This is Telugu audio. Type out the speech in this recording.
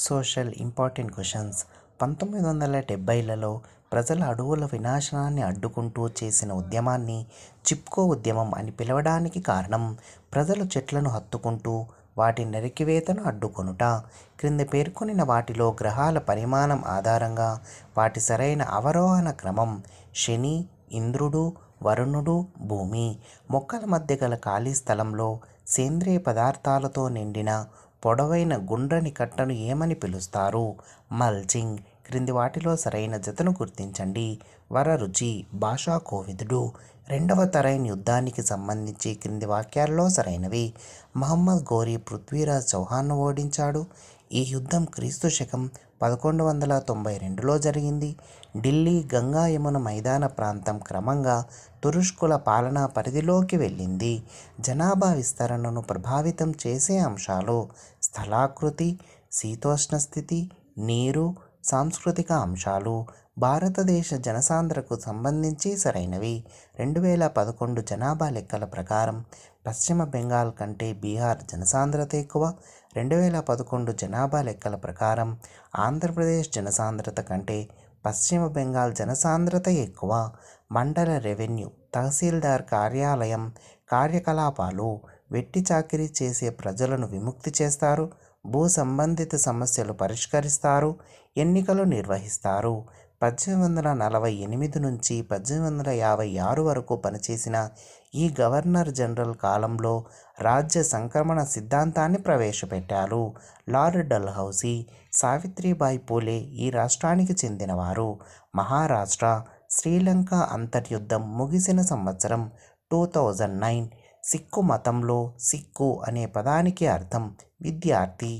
సోషల్ ఇంపార్టెంట్ క్వశ్చన్స్ 1970లలో ప్రజల అడవుల వినాశనాన్ని అడ్డుకుంటూ చేసిన ఉద్యమాన్ని చిప్కో ఉద్యమం అని పిలవడానికి కారణం ప్రజలు చెట్లను హత్తుకుంటూ వాటి నరికివేతను అడ్డుకొనుట. క్రింద పేర్కొనిన వాటిలో గ్రహాల పరిమాణం ఆధారంగా వాటి సరైన అవరోహణ క్రమం: శని, ఇంద్రుడు, వరుణుడు, భూమి. మొక్కల మధ్య గల ఖాళీ స్థలంలో సేంద్రియ పదార్థాలతో నిండిన పొడవైన గుండ్రని కట్టను ఏమని పిలుస్తారు? మల్చింగ్. క్రింది వాటిలో సరైన జతను గుర్తించండి. వరరుచి, భాషా కోవిదుడు. రెండవ తరైన్ యుద్ధానికి సంబంధించి క్రింది వాక్యాల్లో సరైనవి: మహమ్మద్ ఘోరీ పృథ్వీరాజ్ చౌహాన్ను ఓడించాడు. ఈ యుద్ధం క్రీస్తు శకం 1192లో జరిగింది. ఢిల్లీ గంగా యమున మైదాన ప్రాంతం క్రమంగా తురుష్కుల పాలనా పరిధిలోకి వెళ్ళింది. జనాభా విస్తరణను ప్రభావితం చేసే అంశాలు: స్థలాకృతి, శీతోష్ణ స్థితి, నీరు, సాంస్కృతిక అంశాలు. భారతదేశ జనసాంద్రతకు సంబంధించి సరైనవి: 2011 జనాభా లెక్కల ప్రకారం పశ్చిమ బెంగాల్ కంటే బీహార్ జనసాంద్రత ఎక్కువ. 2011 జనాభా లెక్కల ప్రకారం ఆంధ్రప్రదేశ్ జనసాంద్రత కంటే పశ్చిమ బెంగాల్ జనసాంద్రత ఎక్కువ. మండల రెవెన్యూ తహసీల్దార్ కార్యాలయం కార్యకలాపాలు: వెట్టి చాకిరీ చేసే ప్రజలను విముక్తి చేస్తారు, భూ సంబంధిత సమస్యలు పరిష్కరిస్తారు, ఎన్నికలు నిర్వహిస్తారు. 1848 నుంచి 1856 వరకు పనిచేసిన ఈ గవర్నర్ జనరల్ కాలంలో రాజ్య సంక్రమణ సిద్ధాంతాన్ని ప్రవేశపెట్టారు. లార్డ్ డల్హౌసీ, సావిత్రిబాయి పూలే ఈ రాష్ట్రానికి చెందినవారు. మహారాష్ట్ర, శ్రీలంక అంతర్యుద్ధం ముగిసిన సంవత్సరం 2009. సిక్కు మతంలో సిక్కు అనే పదానికి అర్థం విద్యార్థి.